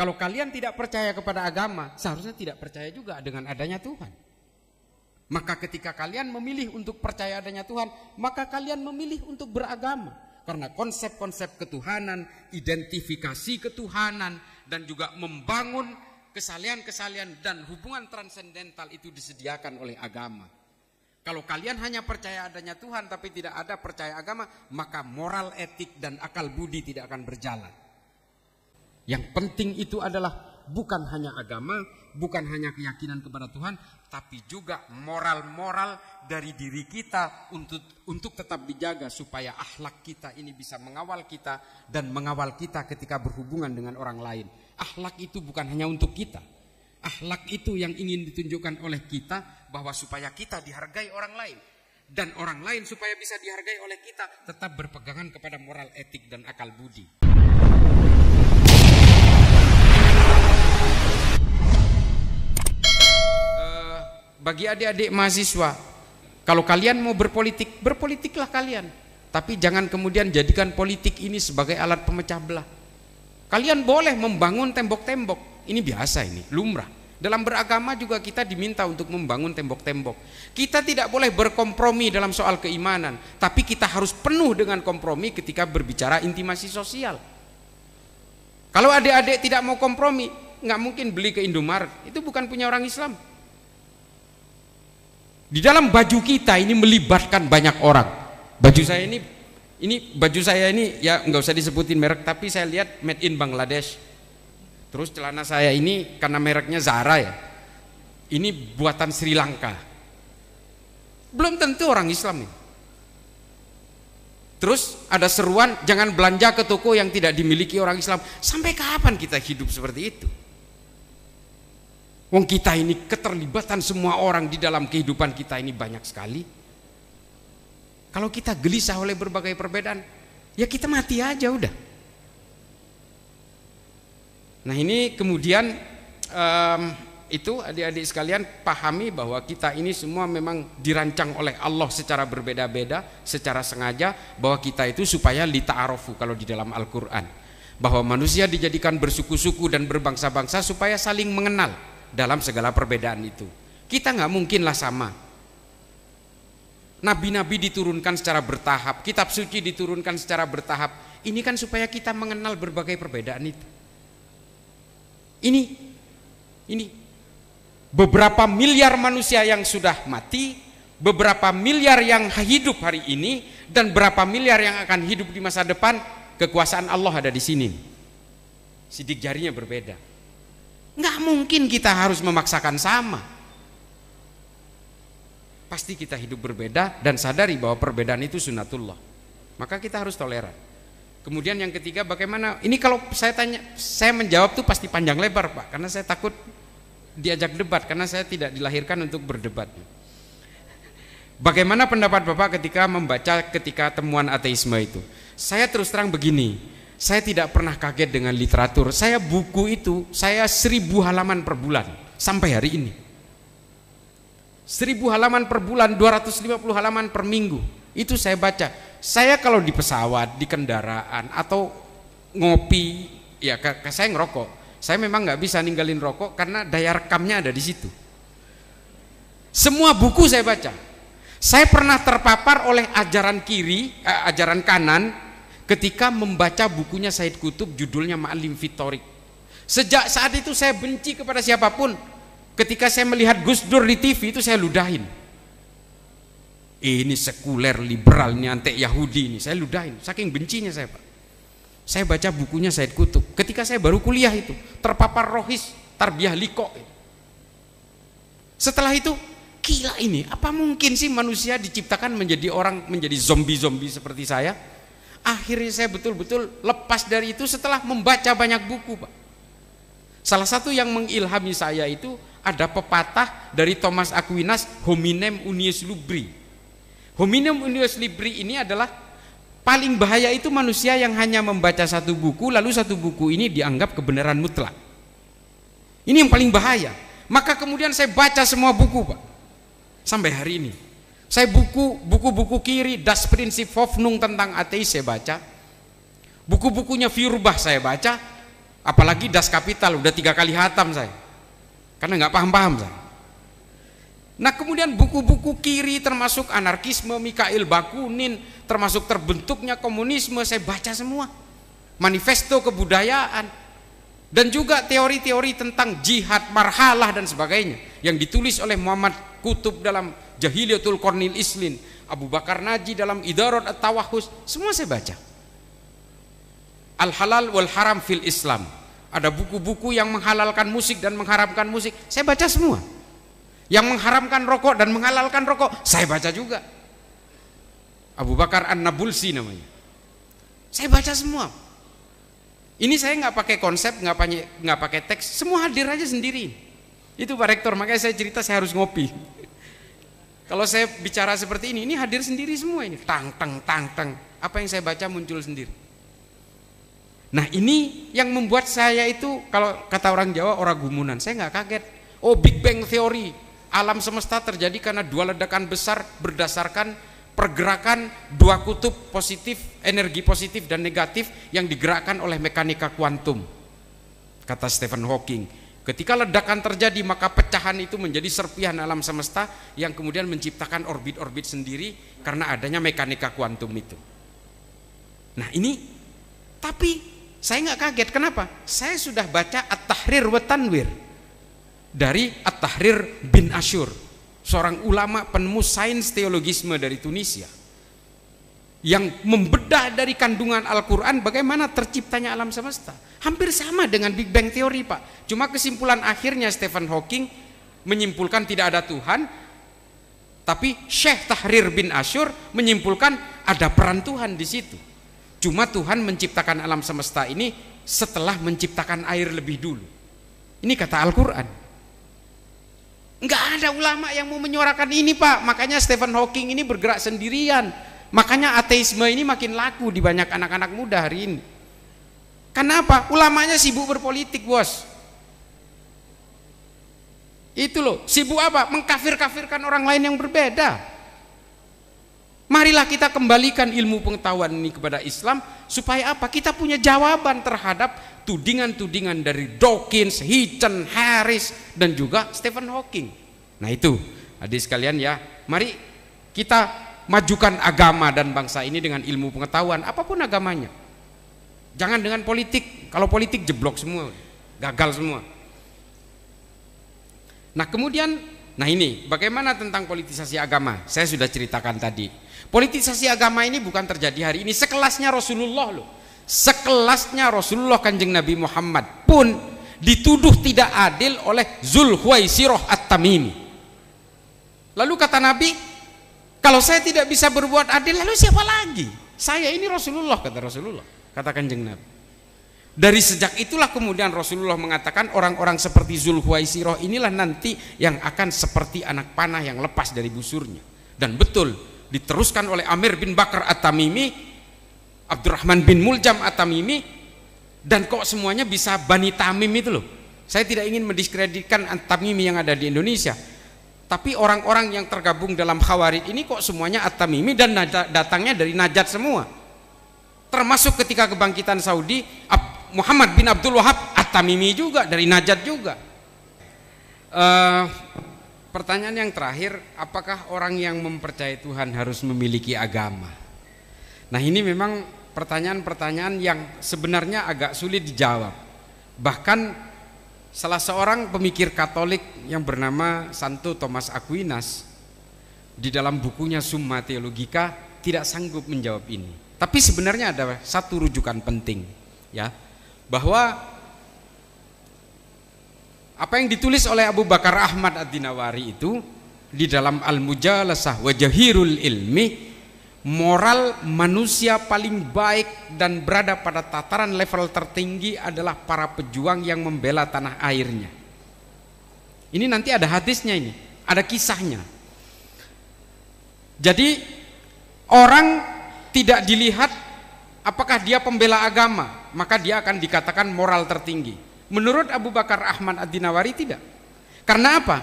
Kalau kalian tidak percaya kepada agama, seharusnya tidak percaya juga dengan adanya Tuhan. Maka ketika kalian memilih untuk percaya adanya Tuhan, maka kalian memilih untuk beragama. Karena konsep-konsep ketuhanan, identifikasi ketuhanan, dan juga membangun kesalian-kesalian dan hubungan transendental itu disediakan oleh agama. Kalau kalian hanya percaya adanya Tuhan tapi tidak ada percaya agama, maka moral, etik, dan akal budi tidak akan berjalan. Yang penting itu adalah bukan hanya agama, bukan hanya keyakinan kepada Tuhan, tapi juga moral-moral dari diri kita untuk tetap dijaga supaya akhlak kita ini bisa mengawal kita dan mengawal kita ketika berhubungan dengan orang lain. Akhlak itu bukan hanya untuk kita. Akhlak itu yang ingin ditunjukkan oleh kita bahwa supaya kita dihargai orang lain. Dan orang lain supaya bisa dihargai oleh kita tetap berpegangan kepada moral, etik, dan akal budi. Bagi adik-adik mahasiswa, kalau kalian mau berpolitik, berpolitiklah kalian. Tapi jangan kemudian jadikan politik ini sebagai alat pemecah belah. Kalian boleh membangun tembok-tembok, ini biasa, ini lumrah. Dalam beragama juga kita diminta untuk membangun tembok-tembok. Kita tidak boleh berkompromi dalam soal keimanan, tapi kita harus penuh dengan kompromi ketika berbicara intimasi sosial. Kalau adik-adik tidak mau kompromi, nggak mungkin beli ke Indomaret, itu bukan punya orang Islam. Di dalam baju kita ini melibatkan banyak orang. Baju saya ini ya nggak usah disebutin merek, tapi saya lihat made in Bangladesh. Terus celana saya ini karena mereknya Zara ya, ini buatan Sri Lanka. Belum tentu orang Islam nih. Terus ada seruan jangan belanja ke toko yang tidak dimiliki orang Islam. Sampai kapan kita hidup seperti itu? Wong kita ini keterlibatan semua orang di dalam kehidupan kita ini banyak sekali. Kalau kita gelisah oleh berbagai perbedaan, ya kita mati aja udah. Nah ini kemudian itu adik-adik sekalian pahami bahwa kita ini semua memang dirancang oleh Allah secara berbeda-beda, secara sengaja, bahwa kita itu supaya lita'arofu kalau di dalam Al-Quran. Bahwa manusia dijadikan bersuku-suku dan berbangsa-bangsa supaya saling mengenal dalam segala perbedaan itu. Kita nggak mungkinlah sama. Nabi-nabi diturunkan secara bertahap, kitab suci diturunkan secara bertahap. Ini kan supaya kita mengenal berbagai perbedaan itu. Ini beberapa miliar manusia yang sudah mati, beberapa miliar yang hidup hari ini, dan berapa miliar yang akan hidup di masa depan. Kekuasaan Allah ada di sini. Sidik jarinya berbeda. Nggak mungkin kita harus memaksakan sama. Pasti kita hidup berbeda dan sadari bahwa perbedaan itu sunatullah. Maka kita harus toleran. Kemudian yang ketiga, bagaimana? Ini kalau saya tanya, saya menjawab tuh pasti panjang lebar Pak, karena saya takut diajak debat, karena saya tidak dilahirkan untuk berdebat. Bagaimana pendapat Bapak ketika temuan ateisme itu? Saya terus terang begini. Saya tidak pernah kaget dengan literatur. Saya buku itu, saya 1000 halaman per bulan sampai hari ini. 1000 halaman per bulan, 250 halaman per minggu. Itu saya baca. Saya kalau di pesawat, di kendaraan atau ngopi, ya saya ngerokok. Saya memang nggak bisa ninggalin rokok karena daya rekamnya ada di situ. Semua buku saya baca. Saya pernah terpapar oleh ajaran kanan. Ketika membaca bukunya Said Qutb judulnya Ma'alim Fitorik. Sejak saat itu saya benci kepada siapapun. Ketika saya melihat Gus Dur di TV itu saya ludahin. Ini sekuler, liberal, ini antek Yahudi ini. Saya ludahin, saking bencinya saya Pak. Saya baca bukunya Said Qutb. Ketika saya baru kuliah itu, terpapar rohis, tarbiyah liko. Setelah itu, gila ini, apa mungkin sih manusia diciptakan menjadi zombie-zombie seperti saya? Akhirnya saya betul-betul lepas dari itu setelah membaca banyak buku Pak. Salah satu yang mengilhami saya itu ada pepatah dari Thomas Aquinas, hominem unius libri. Hominem unius libri ini adalah paling bahaya itu manusia yang hanya membaca satu buku, lalu satu buku ini dianggap kebenaran mutlak. Ini yang paling bahaya. Maka kemudian saya baca semua buku Pak, sampai hari ini. Saya buku-buku kiri, Das Prinzip Hoffnung tentang ateis saya baca. Buku-bukunya Feuerbach saya baca. Apalagi Das Kapital udah 3 kali hatam saya, karena nggak paham-paham saya. Nah kemudian buku-buku kiri termasuk anarkisme Mikhail Bakunin, termasuk terbentuknya komunisme, saya baca semua. Manifesto kebudayaan, dan juga teori-teori tentang jihad, marhalah dan sebagainya yang ditulis oleh Muhammad Qutb dalam Jahiliyatul Qarnil Islin, Abu Bakar Naji dalam Idarat At-Tawahhus, semua saya baca. Al-Halal wal Haram fil Islam, ada buku-buku yang menghalalkan musik dan mengharamkan musik, saya baca semua. Yang mengharamkan rokok dan menghalalkan rokok, saya baca juga. Abu Bakar An-Nabulsi namanya, saya baca semua. Ini saya nggak pakai konsep, nggak pakai teks, semua hadir aja sendiri. Itu Pak Rektor, makanya saya cerita saya harus ngopi. Kalau saya bicara seperti ini hadir sendiri semua ini, tang tang tang tang. Apa yang saya baca muncul sendiri. Nah ini yang membuat saya itu, kalau kata orang Jawa, orang gumunan. Saya nggak kaget. Oh, Big Bang Theory, alam semesta terjadi karena 2 ledakan besar berdasarkan pergerakan 2 kutub positif, energi positif dan negatif yang digerakkan oleh mekanika kuantum. Kata Stephen Hawking, ketika ledakan terjadi maka pecahan itu menjadi serpihan alam semesta yang kemudian menciptakan orbit-orbit sendiri karena adanya mekanika kuantum itu. Nah ini, tapi saya nggak kaget. Kenapa? Saya sudah baca At-Tahrir wa Tanwir dari At-Tahrir bin Ashur, seorang ulama penemu sains teologisme dari Tunisia, yang membedah dari kandungan Al-Quran bagaimana terciptanya alam semesta. Hampir sama dengan Big Bang Theory Pak, cuma kesimpulan akhirnya Stephen Hawking menyimpulkan tidak ada Tuhan, tapi Syekh Tahrir bin Ashur menyimpulkan ada peran Tuhan di situ. Cuma Tuhan menciptakan alam semesta ini setelah menciptakan air lebih dulu. Ini kata Al-Quran. Enggak ada ulama yang mau menyuarakan ini Pak. Makanya Stephen Hawking ini bergerak sendirian. Makanya ateisme ini makin laku di banyak anak-anak muda hari ini. Kenapa? Ulamanya sibuk berpolitik bos. Itu loh, sibuk apa? Mengkafir-kafirkan orang lain yang berbeda. Marilah kita kembalikan ilmu pengetahuan ini kepada Islam, supaya apa? Kita punya jawaban terhadap tudingan-tudingan dari Dawkins, Hitchens, Harris, dan juga Stephen Hawking. Nah itu, adik sekalian ya, mari kita majukan agama dan bangsa ini dengan ilmu pengetahuan, apapun agamanya. Jangan dengan politik, kalau politik jeblok semua, gagal semua. Nah kemudian, nah ini, bagaimana tentang politisasi agama? Saya sudah ceritakan tadi. Politisasi agama ini bukan terjadi hari ini, sekelasnya Rasulullah loh. Sekelasnya Rasulullah Kanjeng Nabi Muhammad pun dituduh tidak adil oleh Zulhuwaisirah At-Tamimi. Lalu kata Nabi, kalau saya tidak bisa berbuat adil, lalu siapa lagi? Saya ini Rasulullah, kata Rasulullah, kata Kanjeng Nabi. Dari sejak itulah kemudian Rasulullah mengatakan orang-orang seperti Zulhuwaisirah inilah nanti yang akan seperti anak panah yang lepas dari busurnya. Dan betul, diteruskan oleh Amir bin Bakar At-Tamimi, Abdurrahman bin Muljam At-Tamimi, dan kok semuanya bisa Bani Tamim itu loh. Saya tidak ingin mendiskreditkan At-Tamimi yang ada di Indonesia, tapi orang-orang yang tergabung dalam Khawarij ini kok semuanya At-Tamimi dan datangnya dari Najd semua. Termasuk ketika kebangkitan Saudi, Muhammad bin Abdul Wahab At-Tamimi juga, dari Najd juga. Pertanyaan yang terakhir, apakah orang yang mempercayai Tuhan harus memiliki agama? Nah ini memang pertanyaan-pertanyaan yang sebenarnya agak sulit dijawab. Bahkan salah seorang pemikir Katolik yang bernama Santo Thomas Aquinas di dalam bukunya Summa Theologica tidak sanggup menjawab ini. Tapi sebenarnya ada satu rujukan penting, ya, bahwa apa yang ditulis oleh Abu Bakar Ahmad Ad-Dinawari itu di dalam Al-Mujalasah wa Jahirul Ilmi, moral manusia paling baik dan berada pada tataran level tertinggi adalah para pejuang yang membela tanah airnya. Ini nanti ada hadisnya, ini ada kisahnya. Jadi orang tidak dilihat apakah dia pembela agama, maka dia akan dikatakan moral tertinggi. Menurut Abu Bakar Ahmad Ad-Dinawari tidak. Karena apa?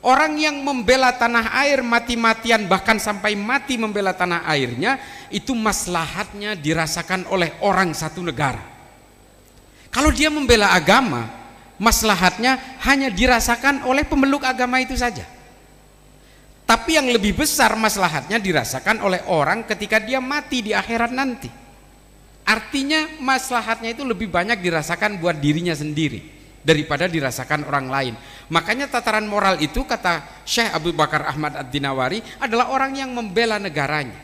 Orang yang membela tanah air mati-matian, bahkan sampai mati membela tanah airnya, itu maslahatnya dirasakan oleh orang satu negara. Kalau dia membela agama, maslahatnya hanya dirasakan oleh pemeluk agama itu saja. Tapi yang lebih besar maslahatnya dirasakan oleh orang ketika dia mati di akhirat nanti. Artinya maslahatnya itu lebih banyak dirasakan buat dirinya sendiri daripada dirasakan orang lain. Makanya tataran moral itu, kata Syekh Abu Bakar Ahmad Ad-Dinawari, adalah orang yang membela negaranya.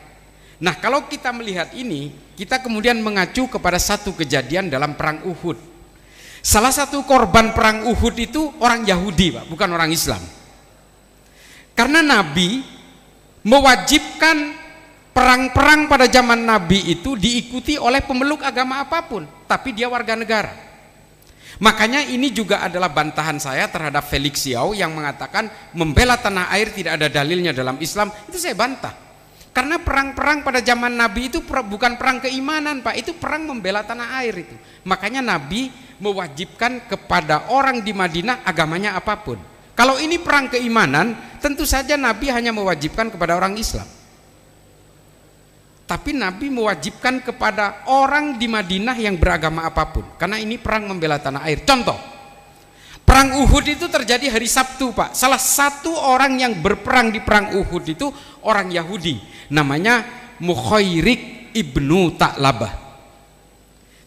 Nah, kalau kita melihat ini, kita kemudian mengacu kepada satu kejadian dalam perang Uhud. Salah satu korban perang Uhud itu orang Yahudi, Pak, bukan orang Islam. Karena Nabi mewajibkan perang-perang pada zaman Nabi itu diikuti oleh pemeluk agama apapun, tapi dia warga negara. Makanya ini juga adalah bantahan saya terhadap Felix Xiao yang mengatakan membela tanah air tidak ada dalilnya dalam Islam. Itu saya bantah. Karena perang-perang pada zaman Nabi itu bukan perang keimanan, Pak, itu perang membela tanah air itu. Makanya Nabi mewajibkan kepada orang di Madinah agamanya apapun. Kalau ini perang keimanan, tentu saja Nabi hanya mewajibkan kepada orang Islam. Tapi Nabi mewajibkan kepada orang di Madinah yang beragama apapun, karena ini perang membela tanah air. Contoh, perang Uhud itu terjadi hari Sabtu, Pak. Salah satu orang yang berperang di perang Uhud itu orang Yahudi, namanya Mukhairik ibnu Ta'labah.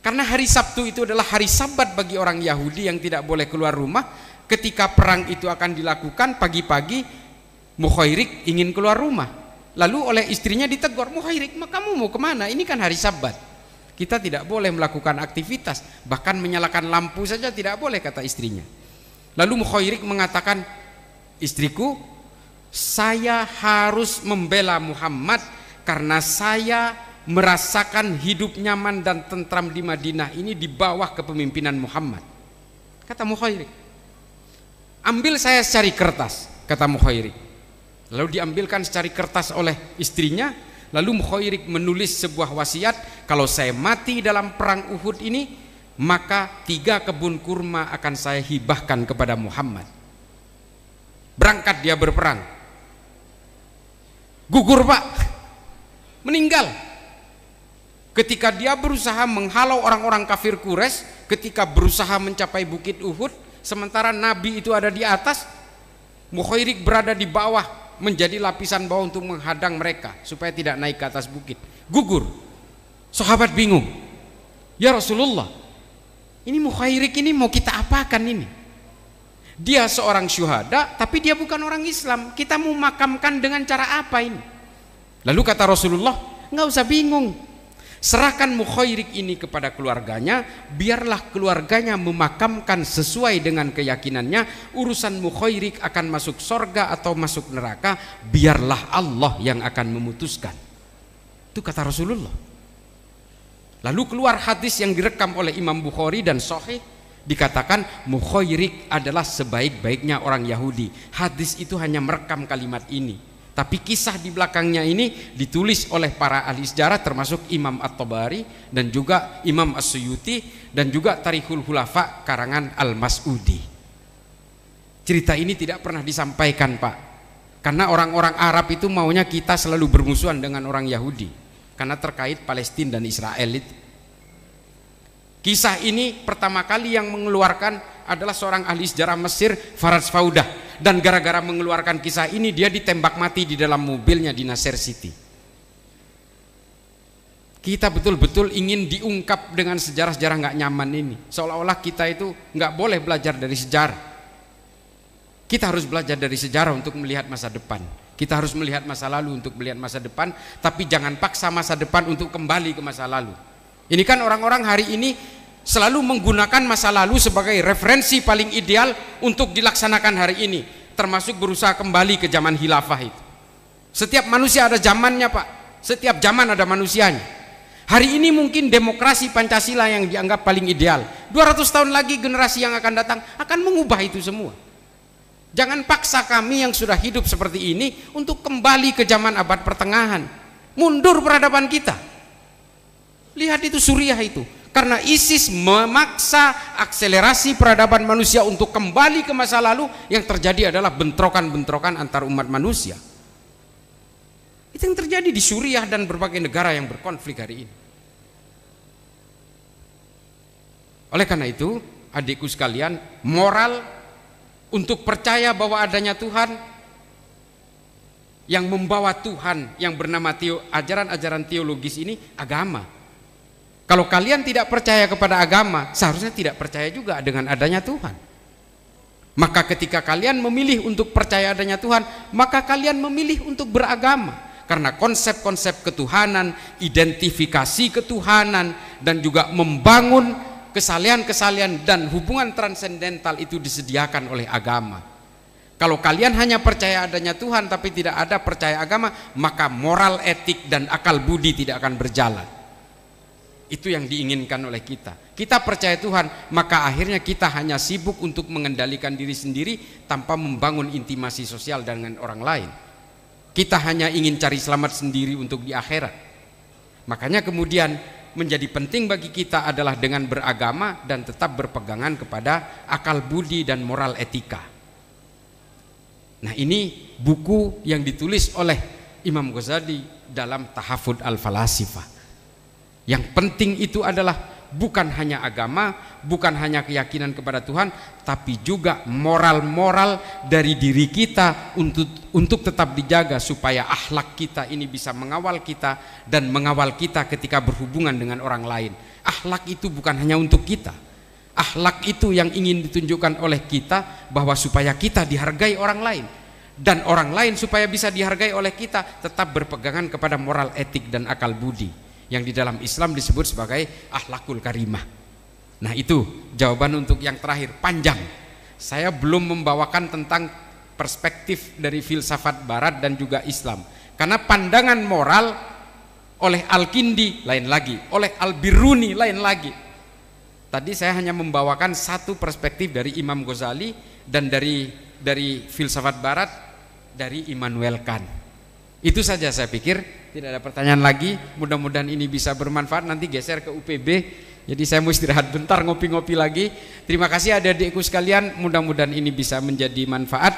Karena hari Sabtu itu adalah hari Sabat bagi orang Yahudi yang tidak boleh keluar rumah. Ketika perang itu akan dilakukan pagi-pagi, Mukhairik ingin keluar rumah. Lalu oleh istrinya ditegur, Mukhairik, kamu mau kemana? Ini kan hari Sabat. Kita tidak boleh melakukan aktivitas, bahkan menyalakan lampu saja tidak boleh, kata istrinya. Lalu Mukhairik mengatakan, istriku, saya harus membela Muhammad karena saya merasakan hidup nyaman dan tentram di Madinah ini di bawah kepemimpinan Muhammad. Kata Mukhairik, ambil saya secari kertas, kata Mukhairik. Lalu diambilkan secari kertas oleh istrinya. Lalu Mukhairik menulis sebuah wasiat, kalau saya mati dalam perang Uhud ini, maka 3 kebun kurma akan saya hibahkan kepada Muhammad. Berangkat dia berperang, gugur, Pak, meninggal. Ketika dia berusaha menghalau orang-orang kafir Quraisy, ketika berusaha mencapai bukit Uhud, sementara Nabi itu ada di atas, Mukhairik berada di bawah, menjadi lapisan bawah untuk menghadang mereka supaya tidak naik ke atas bukit. Gugur. Sahabat bingung, ya Rasulullah, ini Mukhairik ini mau kita apakan ini? Dia seorang syuhada, tapi dia bukan orang Islam. Kita mau makamkan dengan cara apa ini? Lalu kata Rasulullah, nggak usah bingung, serahkan Mukhairik ini kepada keluarganya, biarlah keluarganya memakamkan sesuai dengan keyakinannya. Urusan Mukhairik akan masuk sorga atau masuk neraka, biarlah Allah yang akan memutuskan. Itu kata Rasulullah. Lalu keluar hadis yang direkam oleh Imam Bukhari dan Sahih, dikatakan Mukhairik adalah sebaik-baiknya orang Yahudi. Hadis itu hanya merekam kalimat ini, tapi kisah di belakangnya ini ditulis oleh para ahli sejarah termasuk Imam At-Tabari dan juga Imam As-Suyuti dan juga Tarikhul Hulafa karangan Al-Mas'udi. Cerita ini tidak pernah disampaikan, Pak, karena orang-orang Arab itu maunya kita selalu bermusuhan dengan orang Yahudi karena terkait Palestina dan Israel itu. Kisah ini pertama kali yang mengeluarkan adalah seorang ahli sejarah Mesir, Faraz Faudah, dan gara-gara mengeluarkan kisah ini dia ditembak mati di dalam mobilnya di Nasir City. Kita betul-betul ingin diungkap dengan sejarah-sejarah nggak nyaman ini, seolah-olah kita itu nggak boleh belajar dari sejarah. Kita harus belajar dari sejarah untuk melihat masa depan. Kita harus melihat masa lalu untuk melihat masa depan, tapi jangan paksa masa depan untuk kembali ke masa lalu. Ini kan orang-orang hari ini selalu menggunakan masa lalu sebagai referensi paling ideal untuk dilaksanakan hari ini, termasuk berusaha kembali ke zaman khilafah itu. Setiap manusia ada zamannya, Pak. Setiap zaman ada manusianya. Hari ini mungkin demokrasi Pancasila yang dianggap paling ideal. 200 tahun lagi generasi yang akan datang akan mengubah itu semua. Jangan paksa kami yang sudah hidup seperti ini untuk kembali ke zaman abad pertengahan. Mundur peradaban kita. Lihat itu Suriah itu, karena ISIS memaksa akselerasi peradaban manusia untuk kembali ke masa lalu, yang terjadi adalah bentrokan-bentrokan antar umat manusia. Itu yang terjadi di Suriah dan berbagai negara yang berkonflik hari ini. Oleh karena itu, adikku sekalian, moral untuk percaya bahwa adanya Tuhan, yang membawa Tuhan yang bernama ajaran-ajaran teologis ini agama. Kalau kalian tidak percaya kepada agama, seharusnya tidak percaya juga dengan adanya Tuhan. Maka ketika kalian memilih untuk percaya adanya Tuhan, maka kalian memilih untuk beragama. Karena konsep-konsep ketuhanan, identifikasi ketuhanan, dan juga membangun kesalian-kesalian dan hubungan transendental itu disediakan oleh agama. Kalau kalian hanya percaya adanya Tuhan tapi tidak ada percaya agama, maka moral, etik, dan akal budi tidak akan berjalan. Itu yang diinginkan oleh kita. Kita percaya Tuhan, maka akhirnya kita hanya sibuk untuk mengendalikan diri sendiri tanpa membangun intimasi sosial dengan orang lain. Kita hanya ingin cari selamat sendiri untuk di akhirat. Makanya kemudian menjadi penting bagi kita adalah dengan beragama dan tetap berpegangan kepada akal budi dan moral etika. Nah, ini buku yang ditulis oleh Imam Ghazali dalam Tahafud al-Falasifah. Yang penting itu adalah bukan hanya agama, bukan hanya keyakinan kepada Tuhan, tapi juga moral-moral dari diri kita untuk tetap dijaga supaya akhlak kita ini bisa mengawal kita dan mengawal kita ketika berhubungan dengan orang lain. Akhlak itu bukan hanya untuk kita. Akhlak itu yang ingin ditunjukkan oleh kita bahwa supaya kita dihargai orang lain, dan orang lain supaya bisa dihargai oleh kita tetap berpegangan kepada moral, etik, dan akal budi yang di dalam Islam disebut sebagai akhlakul karimah. Nah, itu jawaban untuk yang terakhir. Panjang, saya belum membawakan tentang perspektif dari filsafat barat dan juga Islam, karena pandangan moral oleh Al-Kindi lain lagi, oleh Al-Biruni lain lagi. Tadi saya hanya membawakan satu perspektif dari Imam Ghazali dan dari filsafat barat dari Immanuel Kant. Itu saja saya pikir, tidak ada pertanyaan lagi. Mudah-mudahan ini bisa bermanfaat. Nanti geser ke UPB, jadi saya mau istirahat bentar, ngopi-ngopi lagi. Terima kasih adik-adikku sekalian, mudah-mudahan ini bisa menjadi manfaat.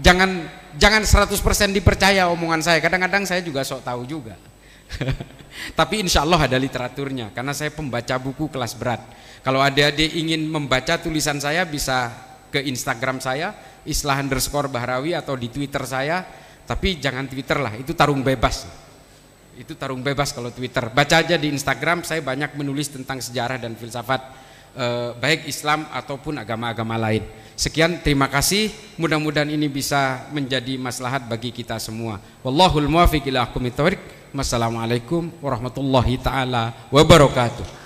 Jangan 100% dipercaya omongan saya, kadang-kadang saya juga sok tahu juga. Tapi insya Allah ada literaturnya, karena saya pembaca buku kelas berat. Kalau adik-adik ingin membaca tulisan saya, bisa ke Instagram saya, Islah_Bahrawi, atau di Twitter saya. Tapi jangan Twitter lah, itu tarung bebas. Itu tarung bebas kalau Twitter. Baca aja di Instagram, saya banyak menulis tentang sejarah dan filsafat, baik Islam ataupun agama-agama lain. Sekian, terima kasih. Mudah-mudahan ini bisa menjadi maslahat bagi kita semua. Wallahul muwaffiq ila aqwamit thoriq. Wassalamualaikum warahmatullahi taala wabarakatuh.